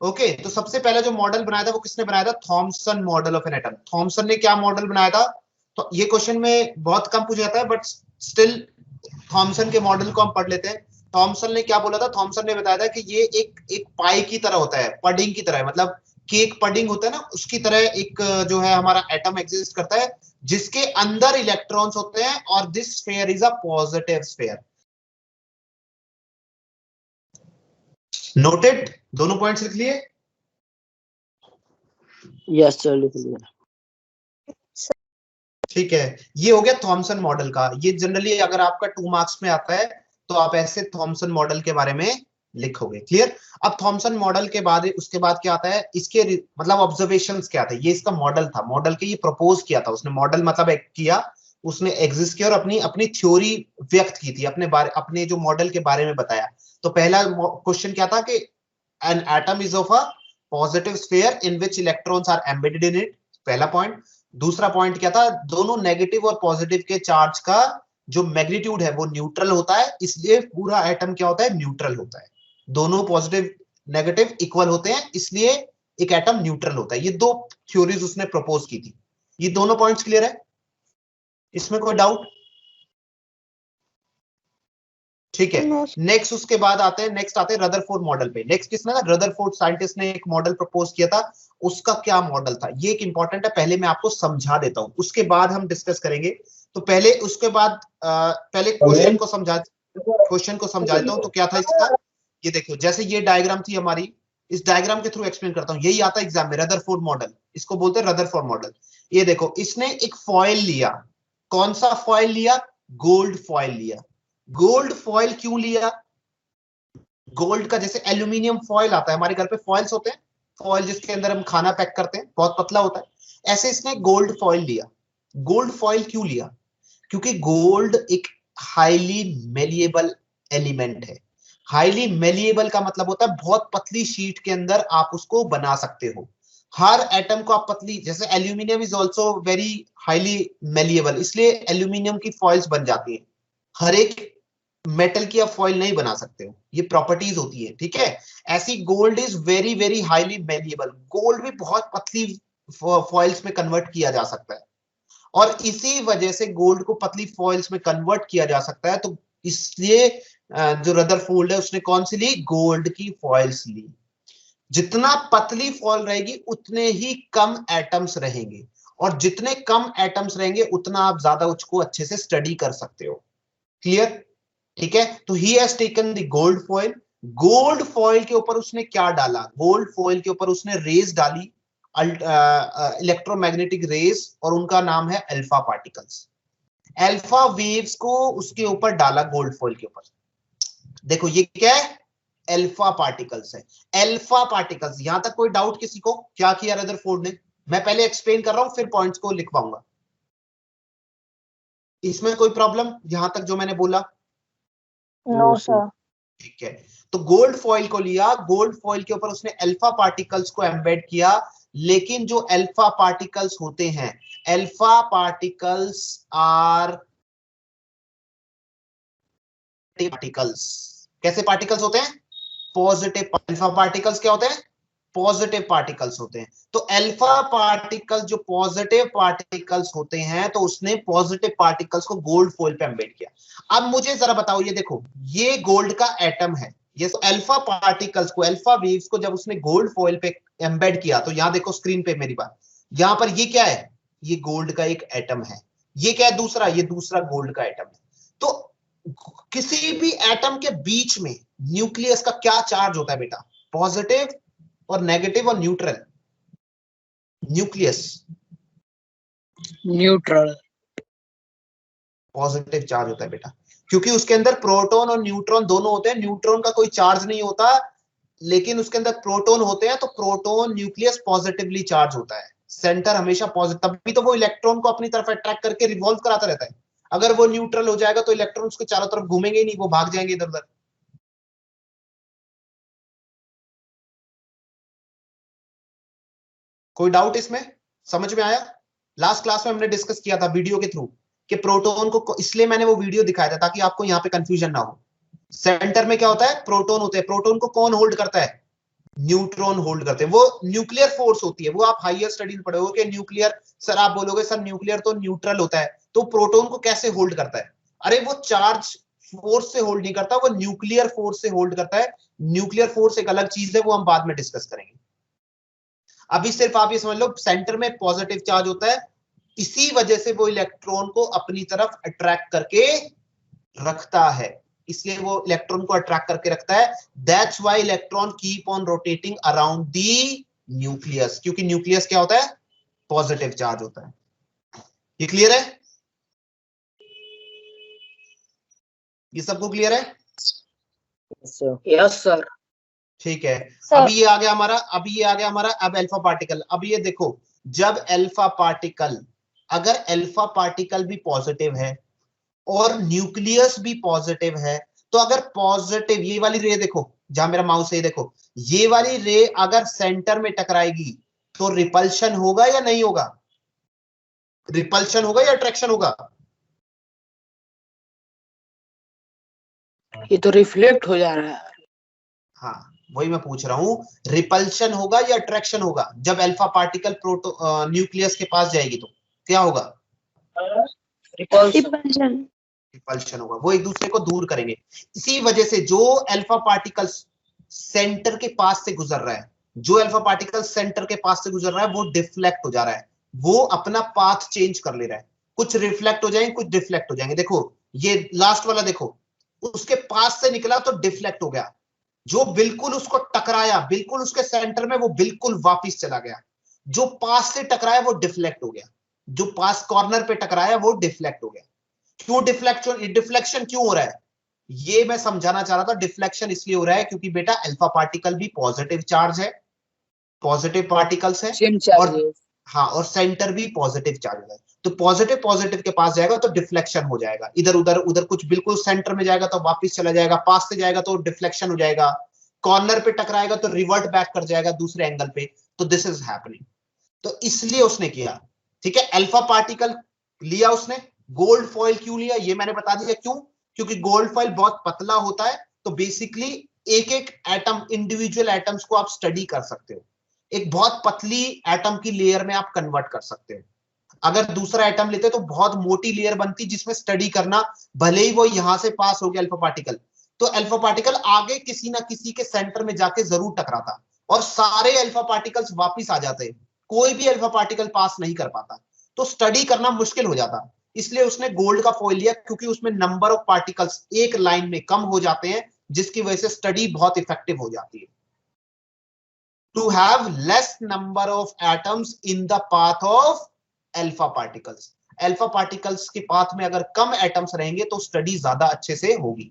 Okay, तो सबसे पहला जो मॉडल बनाया था वो किसने बनाया था? Thomson model of an atom. Thomson ने क्या मॉडल बनाया था? तो ये क्वेश्चन में बहुत कम पूछा जाता है, बट स्टिल थॉमसन के मॉडल को हम पढ़ लेते हैं। थॉमसन ने क्या बोला था? थॉमसन ने बताया था कि ये एक पाई की तरह होता है, पडिंग की तरह, मतलब केक पडिंग होता है ना, उसकी तरह एक जो है हमारा एटम एग्जिस्ट करता है, जिसके अंदर इलेक्ट्रॉन्स होते हैं, और this sphere is a positive sphere. Noted? दोनों पॉइंट्स लिख लिए? यस सर, लिख लिया। ठीक है, ये हो गया थॉमसन मॉडल का। ये जनरली अगर आपका 2 मार्क्स में आता है तो आप ऐसे थॉमसन मॉडल के बारे में लिखोगे। क्लियर? अब थॉमसन मॉडल के बाद उसके बाद क्या आता है? इसके मतलब ऑब्जर्वेशंस क्या थे? ये इसका मॉडल था, मॉडल के ये प्रपोज किया था उसने। मॉडल मतलब किया उसने, एग्जिस्ट किया और अपनी अपनी थ्योरी व्यक्त की थी, अपने जो मॉडल के बारे में बताया। तो पहला क्वेश्चन क्या था कि an atom is of a positive sphere in which electrons are embedded in it, पहला पॉइंट। दूसरा पॉइंट क्या था? दोनों नेगेटिव और पॉजिटिव के चार्ज का जो मैग्नीट्यूड है वो न्यूट्रल होता है, इसलिए पूरा एटम क्या होता है? न्यूट्रल होता है। दोनों पॉजिटिव नेगेटिव इक्वल होते हैं, इसलिए एक एटम न्यूट्रल होता है। ये दो थ्योरीज उसने प्रपोज की थी। ये दोनों पॉइंट्स क्लियर है? इसमें कोई डाउट? ठीक है, नेक्स्ट उसके बाद आते हैं रदरफोर्ड मॉडल पे। नेक्स्ट किसने था? रदरफोर्ड साइंटिस्ट ने एक मॉडल प्रपोज किया था। उसका क्या मॉडल था? ये एक इंपॉर्टेंट है, पहले मैं आपको समझा देता हूं, उसके बाद हम डिस्कस करेंगे। तो पहले उसके बाद पहले क्वेश्चन को समझा देता हूं। तो क्या था इसका? ये देखो, जैसे ये डायग्राम थी हमारी, इस डायग्राम के थ्रू एक्सप्लेन करता हूं। यही आता है एग्जाम में, रदरफोर्ड मॉडल, इसको बोलते हैं रदरफोर्ड मॉडल। ये देखो, इसने एक फॉयल लिया। कौन सा फॉयल लिया? गोल्ड फॉयल लिया। गोल्ड फॉयल क्यों लिया? गोल्ड का, जैसे एल्यूमिनियम फॉयल आता है हमारे घर पे, फॉयल्स होते हैं, फॉयल जिसके अंदर हम खाना पैक करते हैं, बहुत पतला होता है, ऐसे इसने गोल्ड फॉयल लिया। गोल्ड फॉयल क्यों लिया? क्योंकि गोल्ड एक हाईली मेलिएबल एलिमेंट है। हाईली मेलिएबल का मतलब होता है बहुत पतली शीट के अंदर आप उसको बना सकते हो। हर एटम को आप पतली, जैसे aluminium is also very highly malleable, इसलिए एल्यूमिनियम की फॉइल्स बन जाती है। हर एक मेटल की आप फॉइल नहीं बना सकते हो, ये प्रॉपर्टीज होती है। ठीक है, ऐसी gold is very very highly malleable. Gold भी बहुत पतली फॉइल्स में कन्वर्ट किया जा सकता है, और इसी वजह से गोल्ड को पतली फॉइल्स में कन्वर्ट किया जा सकता है। तो इसलिए जो रदरफोर्ड है उसने कौन सी ली? गोल्ड की फॉइल्स ली। जितना पतली फॉइल रहेगी उतने ही कम एटम्स रहेंगे, और जितने कम एटम्स रहेंगे उतना आप ज्यादा उसको अच्छे से स्टडी कर सकते हो। क्लियर? ठीक है, तो he has taken the gold foil. Gold foil के ऊपर उसने क्या डाला? गोल्ड फॉइल के ऊपर उसने रेज डाली, इलेक्ट्रोमैग्नेटिक रेज, और उनका नाम है अल्फा पार्टिकल्स। अल्फा वेव्स को उसके ऊपर डाला गोल्ड फॉइल के ऊपर। देखो ये क्या है? अल्फा पार्टिकल्स है। अल्फा पार्टिकल्स, यहां तक कोई डाउट किसी को? क्या किया रदरफोर्ड ने? मैं पहले एक्सप्लेन कर रहा हूं, फिर पॉइंट्स को लिखवाऊंगा। इसमें कोई प्रॉब्लम यहां तक जो मैंने बोला? No sir. ठीक है, तो गोल्ड फॉइल को लिया, गोल्ड फॉइल के ऊपर उसने अल्फा पार्टिकल्स को एम्बेड किया। लेकिन जो अल्फा पार्टिकल्स होते हैं, अल्फा पार्टिकल्स आर पार्टिकल्स। कैसे पार्टिकल्स होते हैं? पॉजिटिव। अल्फा पार्टिकल्स क्या होते हैं? पॉजिटिव पार्टिकल्स होते हैं। तो अल्फा पार्टिकल जो पॉजिटिव पार्टिकल्स होते हैं, तो उसने पॉजिटिव पार्टिकल्स को गोल्ड फॉइल पे एम्बेड किया। अब मुझे जरा बताओ, ये देखो, ये गोल्ड का एटम है, ये अल्फा पार्टिकल्स को, अल्फा वेव्स को जब उसने गोल्ड फॉइल पे एम्बेड किया, तो यहां देखो स्क्रीन पे मेरी बात, यहां पर ये क्या है? ये गोल्ड का एक एटम है। ये क्या है? दूसरा, ये दूसरा गोल्ड का एटम है। तो किसी भी एटम के बीच में न्यूक्लियस का क्या चार्ज होता है बेटा? पॉजिटिव और नेगेटिव और neutral? Nucleus neutral. Positive charge होता है बेटा, क्योंकि उसके अंदर प्रोटॉन और न्यूट्रॉन दोनों होते हैं। न्यूट्रॉन का कोई चार्ज नहीं होता, लेकिन उसके अंदर प्रोटॉन होते हैं, तो प्रोटॉन न्यूक्लियस पॉजिटिवली चार्ज होता है। सेंटर हमेशा पॉजिटिव, तभी तो वो इलेक्ट्रॉन को अपनी तरफ अट्रैक्ट करके रिवॉल्व कराता रहता है। अगर वो न्यूट्रल हो जाएगा तो इलेक्ट्रॉन उसके चारों तरफ घूमेंगे ही नहीं, वो भाग जाएंगे इधर उधर। कोई डाउट इसमें? समझ में आया? लास्ट क्लास में हमने डिस्कस किया था वीडियो के थ्रू कि प्रोटॉन को, इसलिए मैंने वो वीडियो दिखाया था ताकि आपको यहां पे कंफ्यूजन ना हो। सेंटर में क्या होता है? प्रोटॉन होते हैं। प्रोटॉन को कौन होल्ड करता है? न्यूट्रॉन होल्ड करते हैं। वो न्यूक्लियर फोर्स होती है, वो आप हायर स्टडी में पढ़े हो कि न्यूक्लियर, सर आप बोलोगे सर न्यूक्लियर तो न्यूट्रल होता है, तो प्रोटॉन को कैसे होल्ड करता है? अरे वो चार्ज फोर्स से होल्ड नहीं करता, वो न्यूक्लियर फोर्स से होल्ड करता है। न्यूक्लियर फोर्स एक अलग चीज है, वो हम बाद में डिस्कस करेंगे। अभी सिर्फ आप ये समझ लो सेंटर में पॉजिटिव चार्ज होता है, इसी वजह से वो इलेक्ट्रॉन को अपनी तरफ अट्रैक्ट करके रखता है, इसलिए वो इलेक्ट्रॉन को अट्रैक्ट करके रखता है। That's why electron keep on rotating around the nucleus, क्योंकि न्यूक्लियस क्या होता है? पॉजिटिव चार्ज होता है। ये क्लियर है? ये सबको क्लियर है? Yes sir. ठीक है। सर। अभी ये आ गया हमारा, अब अल्फा पार्टिकल। अब ये देखो, जब अल्फा पार्टिकल, अगर अल्फा पार्टिकल भी पॉजिटिव है और न्यूक्लियस भी पॉजिटिव है, तो अगर पॉजिटिव, ये वाली रे देखो, जहां मेरा माउस है देखो, ये वाली रे अगर सेंटर में टकराएगी तो रिपल्शन होगा या नहीं होगा? रिपल्शन होगा या अट्रैक्शन होगा? ये तो रिफ्लेक्ट हो जा रहा है। हाँ, वही मैं पूछ रहा हूं, रिपल्शन होगा या अट्रैक्शन होगा? जब अल्फा पार्टिकल न्यूक्लियस के पास जाएगी तो क्या होगा? रिपल्शन होगा, वो एक दूसरे को दूर करेंगे। इसी वजह से जो अल्फा पार्टिकल सेंटर के पास से गुजर रहा है, वो डिफ्लेक्ट हो जा रहा है, वो अपना पाथ चेंज कर ले रहा है। कुछ रिफ्लेक्ट हो जाएंगे, कुछ डिफ्लेक्ट हो जाएंगे। देखो ये लास्ट वाला देखो, उसके पास से निकला तो डिफ्लेक्ट हो गया, जो बिल्कुल उसको टकराया, बिल्कुल उसके सेंटर में, वो बिल्कुल वापिस चला गया। जो पास से टकराया वो डिफ्लेक्ट हो गया, जो पास कॉर्नर पे टकराया वो डिफ्लेक्ट हो गया। क्यों डिफ्लेक्शन क्यों हो रहा है? ये मैं समझाना चाह रहा था। डिफ्लेक्शन इसलिए हो रहा है क्योंकि बेटा अल्फा पार्टिकल भी पॉजिटिव चार्ज है, पॉजिटिव पार्टिकल्स है, और हाँ, और सेंटर भी पॉजिटिव चार्ज है। तो पॉजिटिव के पास जाएगा तो डिफ्लेक्शन हो जाएगा, इधर उधर कुछ बिल्कुल सेंटर में जाएगा तो वापस चला जाएगा, पास से जाएगा तो डिफ्लेक्शन हो जाएगा, कॉर्नर पे टकराएगा तो रिवर्ट बैक कर जाएगा दूसरे एंगल पे। तो दिस इज हैपनिंग, तो इसलिए उसने किया। ठीक है, अल्फा पार्टिकल लिया उसने। गोल्ड फॉइल क्यों लिया ये मैंने बता दिया, क्यों? क्योंकि गोल्ड फॉइल बहुत पतला होता है, तो बेसिकली एक एक एटम, इंडिविजुअल एटम्स को आप स्टडी कर सकते हो, एक बहुत पतली एटम की लेयर में आप कन्वर्ट कर सकते हो। अगर दूसरा एटम लेते तो बहुत मोटी लेयर बनती जिसमें स्टडी करना, भले ही वो यहां से पास हो गया अल्फा पार्टिकल, तो अल्फा पार्टिकल आगे किसी ना किसी के सेंटर में जाके जरूर टकराता और सारे अल्फा पार्टिकल्स वापिस आ जाते, कोई भी अल्फा पार्टिकल पास नहीं कर पाता, तो स्टडी करना मुश्किल हो जाता। इसलिए उसने गोल्ड का फॉइल लिया, क्योंकि उसमें नंबर ऑफ पार्टिकल्स एक लाइन में कम हो जाते हैं, जिसकी वजह से स्टडी बहुत इफेक्टिव हो जाती है। To have less number of atoms in the path of alpha particles. Alpha particles के पाथ में अगर कम एटम्स रहेंगे तो स्टडी ज्यादा अच्छे से होगी।